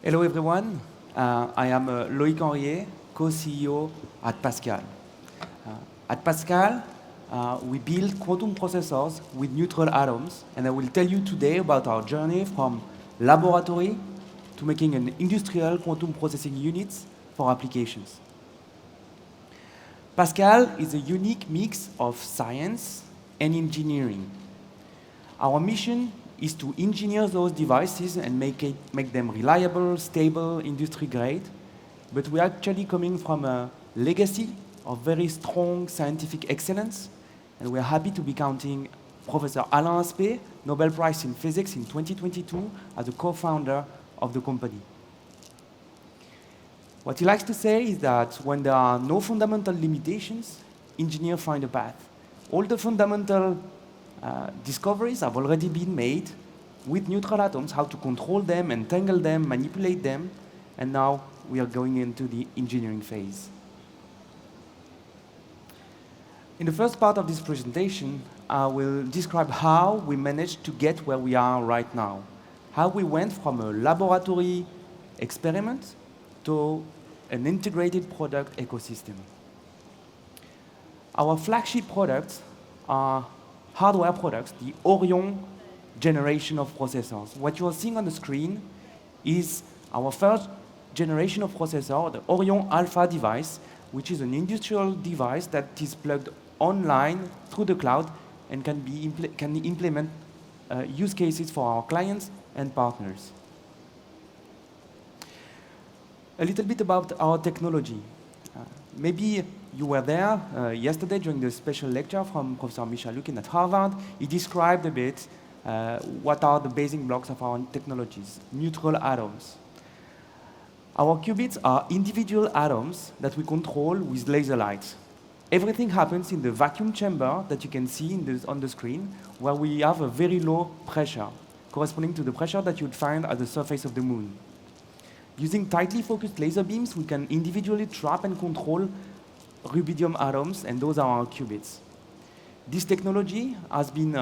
Hello everyone, I am Loïc Henriet, co-CEO at Pasqal. At Pasqal, we build quantum processors with neutral atoms, and I will tell you today about our journey from laboratory to making an industrial quantum processing units for applications. Pasqal is a unique mix of science and engineering. Our mission is to engineer those devices and make them reliable, stable, industry-grade, but we're actually coming from a legacy of very strong scientific excellence, and we're happy to be counting Professor Alain Aspect, Nobel Prize in Physics in 2022, as a co-founder of the company. What he likes to say is that when there are no fundamental limitations, engineers find a path. All the fundamental discoveries have already been made with neutral atoms, how to control them, entangle them, manipulate them, and now we are going into the engineering phase. In the first part of this presentation, I will describe how we managed to get where we are right now, how we went from a laboratory experiment to an integrated product ecosystem. Our flagship products are hardware products, the Orion generation of processors. What you are seeing on the screen is our first generation of processor, the Orion Alpha device, which is an industrial device that is plugged online through the cloud and can implement use cases for our clients and partners. A little bit about our technology. Maybe you were there yesterday during the special lecture from Professor Michaluk at Harvard. He described a bit what are the basic blocks of our technologies, neutral atoms. Our qubits are individual atoms that we control with laser lights. Everything happens in the vacuum chamber that you can see on the screen, where we have a very low pressure, corresponding to the pressure that you'd find at the surface of the moon. Using tightly focused laser beams, we can individually trap and control rubidium atoms, and those are our qubits. This technology has been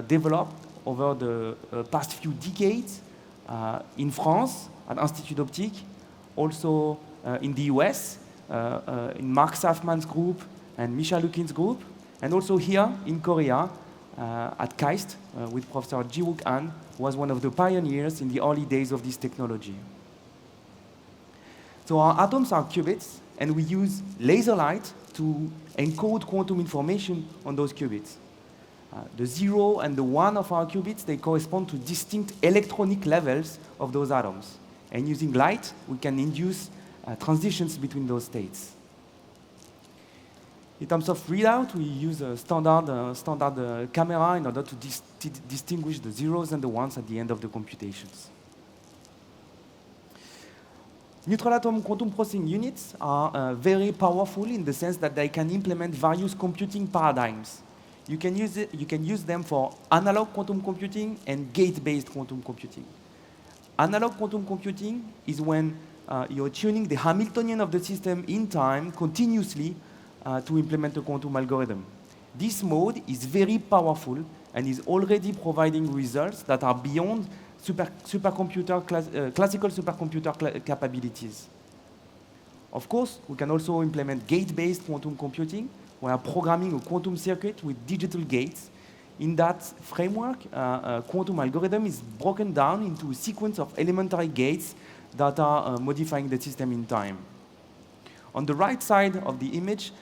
developed over the past few decades in France at Institut d'Optique, also in the US, in Mark Safman's group and Michal Lukin's group, and also here in Korea at KAIST with Professor Ji-wook An, who was one of the pioneers in the early days of this technology. So our atoms are qubits, and we use laser light to encode quantum information on those qubits. The 0 and the 1 of our qubits, they correspond to distinct electronic levels of those atoms. And using light, we can induce transitions between those states. In terms of readout, we use a standard camera in order to distinguish the zeros and the ones at the end of the computations. Neutral atom quantum processing units are very powerful in the sense that they can implement various computing paradigms. You can use them for analog quantum computing and gate-based quantum computing. Analog quantum computing is when you're tuning the Hamiltonian of the system in time continuously to implement a quantum algorithm. This mode is very powerful and is already providing results that are beyond classical supercomputer capabilities. Of course, we can also implement gate-based quantum computing. We are programming a quantum circuit with digital gates. In that framework, a quantum algorithm is broken down into a sequence of elementary gates that are modifying the system in time. On the right side of the image,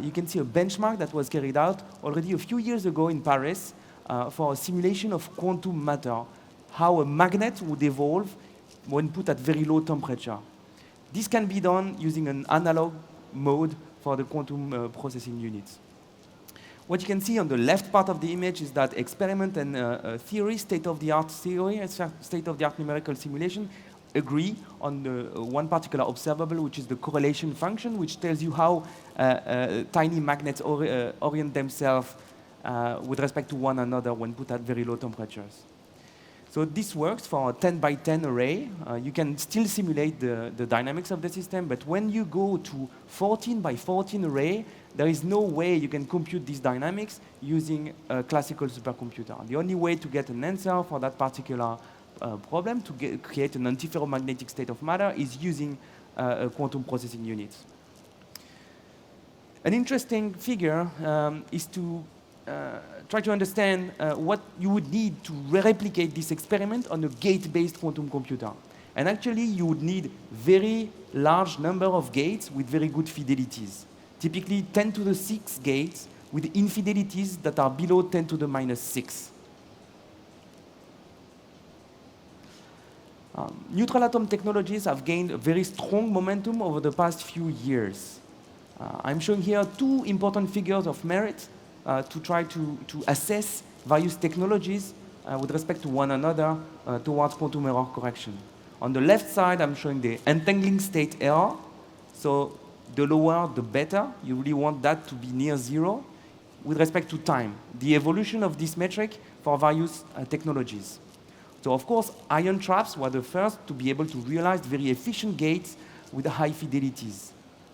you can see a benchmark that was carried out already a few years ago in Paris for a simulation of quantum matter, how a magnet would evolve when put at very low temperature. This can be done using an analog mode for the quantum processing units. What you can see on the left part of the image is that experiment and theory, state-of-the-art theory, and state-of-the-art numerical simulation agree on the one particular observable, which is the correlation function, which tells you how tiny magnets orient themselves with respect to one another when put at very low temperatures. So this works for a 10 by 10 array. You can still simulate the dynamics of the system, but when you go to 14 by 14 array, there is no way you can compute these dynamics using a classical supercomputer. The only way to get an answer for that particular problem to create an antiferromagnetic state of matter is using quantum processing units. An interesting figure is to try to understand what you would need to replicate this experiment on a gate-based quantum computer. And actually, you would need very large number of gates with very good fidelities. Typically 10 to the 6 gates with infidelities that are below 10 to the minus 6. Neutral atom technologies have gained a very strong momentum over the past few years. I'm showing here two important figures of merit to try to assess various technologies with respect to one another towards quantum error correction. On the left side, I'm showing the entangling state error. So the lower, the better. You really want that to be near 0 with respect to time, the evolution of this metric for various technologies. So of course, ion traps were the first to be able to realize very efficient gates with high fidelities.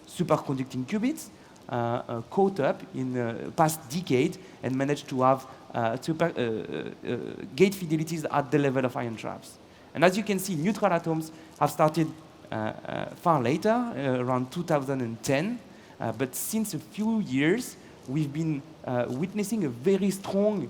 Superconducting qubits caught up in the past decade and managed to have gate fidelities at the level of ion traps. And as you can see, neutral atoms have started far later, around 2010, but since a few years, we've been witnessing a very strong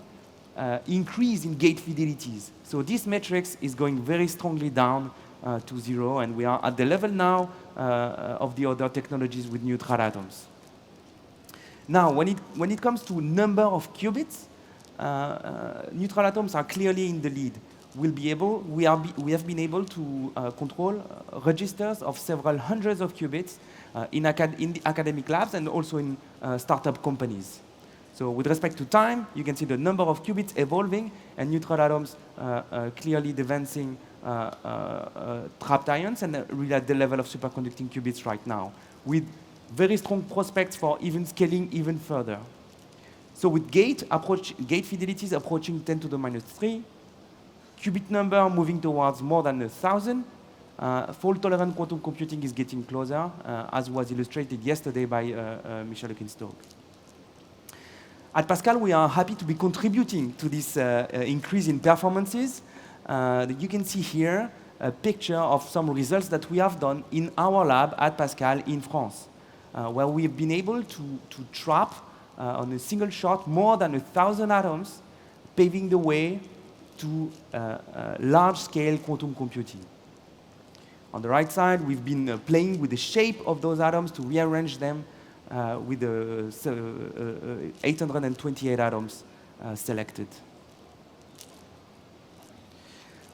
increase in gate fidelities. So this matrix is going very strongly down to 0, and we are at the level now of the other technologies with neutral atoms. Now, when it comes to number of qubits, neutral atoms are clearly in the lead. We have been able to control registers of several hundreds of qubits in the academic labs and also in startup companies. So with respect to time, you can see the number of qubits evolving and neutral atoms clearly advancing trapped ions and really at the level of superconducting qubits right now, with very strong prospects for even scaling even further. So with gate fidelities approaching 10 to the minus 3, qubit number moving towards more than 1,000, fault-tolerant quantum computing is getting closer, as was illustrated yesterday by Michel Lekenstock. At Pasqal, we are happy to be contributing to this increase in performances. You can see here a picture of some results that we have done in our lab at Pasqal in France, where we have been able to trap on a single shot more than 1,000 atoms, paving the way to large-scale quantum computing. On the right side, we've been playing with the shape of those atoms to rearrange them with the 828 atoms selected.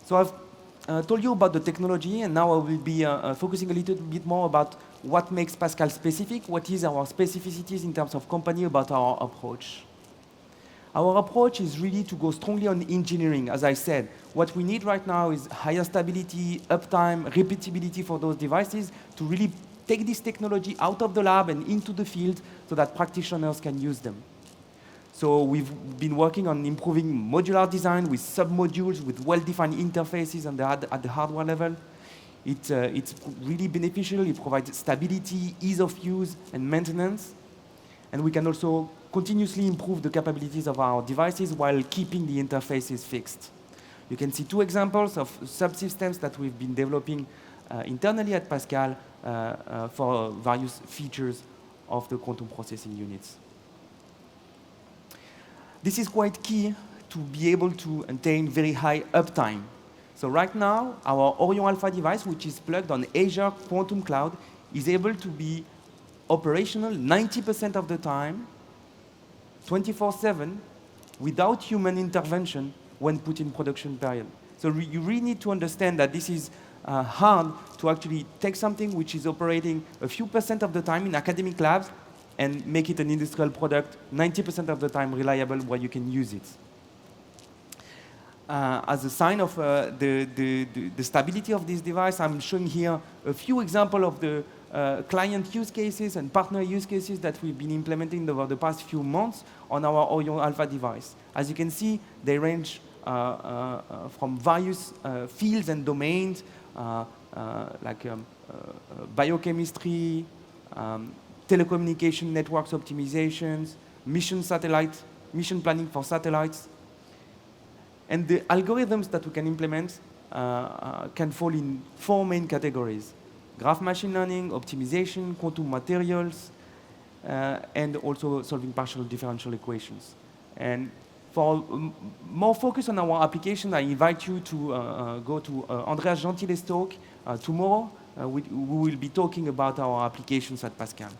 So I've told you about the technology, and now I will be focusing a little bit more about what makes Pasqal specific, what is our specificities in terms of company about our approach. Our approach is really to go strongly on engineering. As I said, what we need right now is higher stability, uptime, repeatability for those devices to really take this technology out of the lab and into the field so that practitioners can use them. So we've been working on improving modular design with sub-modules, with well-defined interfaces at the hardware level. It's really beneficial. It provides stability, ease of use, and maintenance. And we can also continuously improve the capabilities of our devices while keeping the interfaces fixed. You can see two examples of subsystems that we've been developing internally at Pasqal for various features of the quantum processing units. This is quite key to be able to attain very high uptime. So right now, our Orion Alpha device, which is plugged on Azure Quantum Cloud, is able to be operational 90% of the time, 24/7, without human intervention when put in production period. So you really need to understand that this is hard to actually take something which is operating a few % of the time in academic labs and make it an industrial product 90% of the time reliable where you can use it. As a sign of the stability of this device, I'm showing here a few examples of the client use cases and partner use cases that we've been implementing over the past few months on our Orion Alpha device. As you can see, they range from various fields and domains, like biochemistry, telecommunication networks optimizations, mission planning for satellites. And the algorithms that we can implement can fall in 4 main categories: graph machine learning, optimization, quantum materials, and also solving partial differential equations. And for more focus on our application, I invite you to go to Andreas Gentile's talk tomorrow. We will be talking about our applications at Pasqal.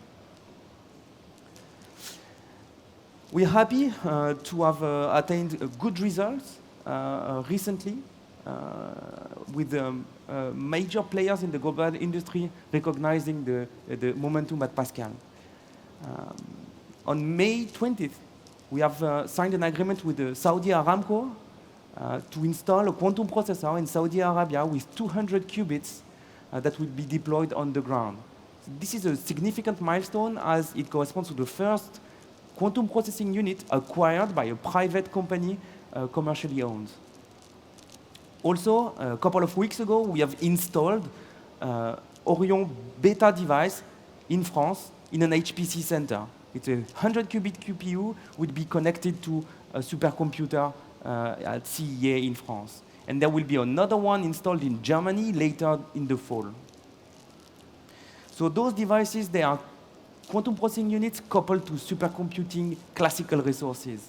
We're happy to have attained good results recently with major players in the global industry recognizing the momentum at Pasqal. On May 20th, we have signed an agreement with Saudi Aramco to install a quantum processor in Saudi Arabia with 200 qubits that will be deployed on the ground. So this is a significant milestone as it corresponds to the first quantum processing unit acquired by a private company commercially owned. Also, a couple of weeks ago, we have installed Orion beta device in France in an HPC center. It's a 100-qubit QPU would be connected to a supercomputer at CEA in France. And there will be another one installed in Germany later in the fall. So those devices, they are quantum processing units coupled to supercomputing classical resources.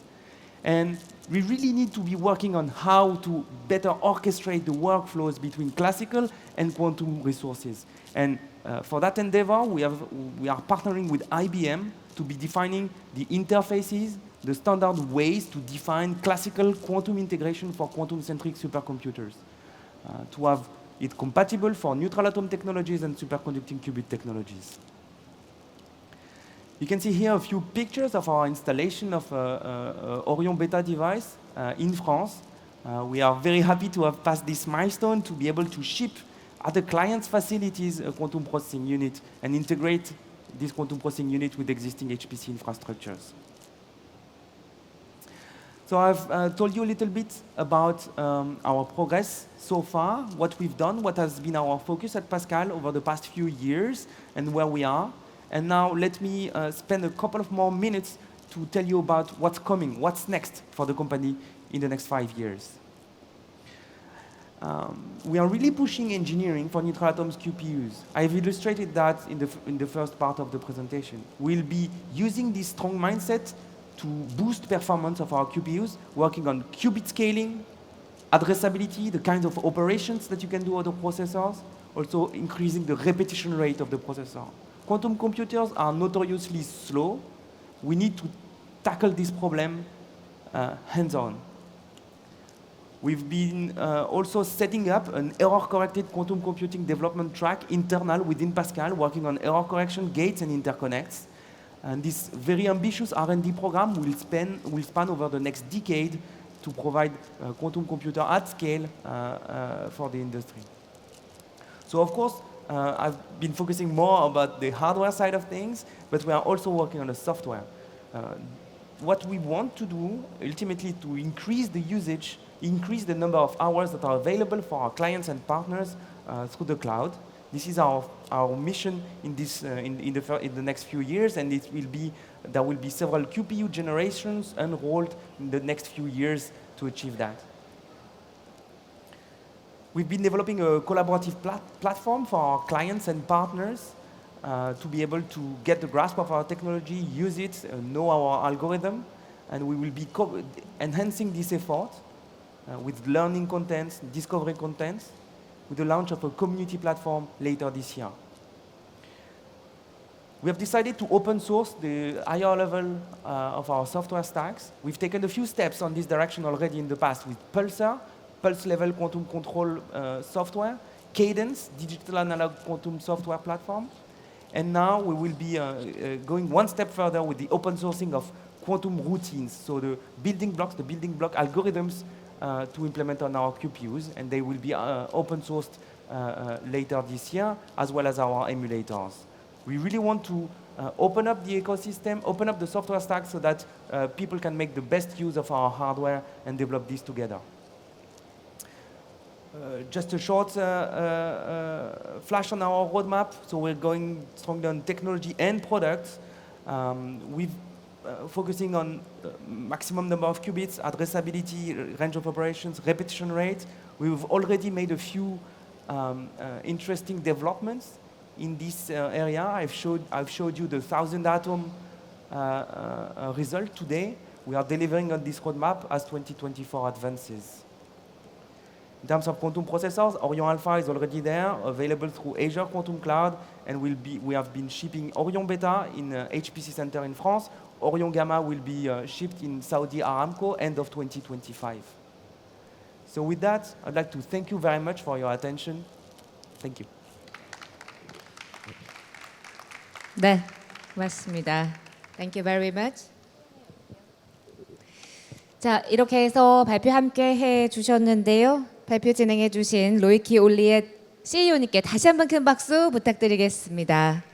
And we really need to be working on how to better orchestrate the workflows between classical and quantum resources. And for that endeavor, we are partnering with IBM to be defining the interfaces, the standard ways to define classical quantum integration for quantum-centric supercomputers, to have it compatible for neutral atom technologies and superconducting qubit technologies. You can see here a few pictures of our installation of Orion beta device in France. We are very happy to have passed this milestone to be able to ship at the client's facilities a quantum processing unit and integrate this quantum processing unit with existing HPC infrastructures. So I've told you a little bit about our progress so far, what we've done, what has been our focus at Pasqal over the past few years, and where we are. And now let me spend a couple of more minutes to tell you about what's coming, what's next for the company in the next 5 years. We are really pushing engineering for neutral atoms QPUs. I've illustrated that in the first part of the presentation. We'll be using this strong mindset to boost performance of our QPUs, working on qubit scaling, addressability, the kinds of operations that you can do on the processors, also increasing the repetition rate of the processor. Quantum computers are notoriously slow. We need to tackle this problem hands-on. We've been also setting up an error-corrected quantum computing development track internal within Pasqal, working on error correction, gates, and interconnects. And this very ambitious R&D program will span over the next decade to provide a quantum computer at scale for the industry. So of course, I've been focusing more about the hardware side of things, but we are also working on the software. What we want to do, ultimately, to increase the usage, increase the number of hours that are available for our clients and partners through the cloud. This is our mission in the next few years, and there will be several QPU generations enrolled in the next few years to achieve that. We've been developing a collaborative platform for our clients and partners to be able to get the grasp of our technology, use it, know our algorithm, and we will be enhancing this effort with learning contents, discovery contents, with the launch of a community platform later this year. We have decided to open source the higher level of our software stacks. We've taken a few steps on this direction already in the past with Pulsar, pulse-level quantum control software, Cadence, digital analog quantum software platform, and now we will be going one step further with the open sourcing of quantum routines, so the building block algorithms to implement on our QPUs, and they will be open sourced later this year, as well as our emulators. We really want to open up the ecosystem, open up the software stack so that people can make the best use of our hardware and develop this together. Just a short flash on our roadmap. So we're going strongly on technology and products. We've focusing on maximum number of qubits, addressability, range of operations, repetition rate. We've already made a few interesting developments in this area. I've showed you the 1,000 atom result today. We are delivering on this roadmap as 2024 advances. In terms of quantum processors, Orion Alpha is already there, available through Azure Quantum Cloud, and we have been shipping Orion Beta in HPC Center in France. Orion Gamma will be shipped in Saudi Aramco end of 2025. So with that, I'd like to thank you very much for your attention. Thank you. 네, 고맙습니다. Thank you very much. 자, 이렇게 해서 발표 함께 해주셨는데요. 발표 진행해주신 로이키 올리엣 CEO님께 다시 한번 큰 박수 부탁드리겠습니다.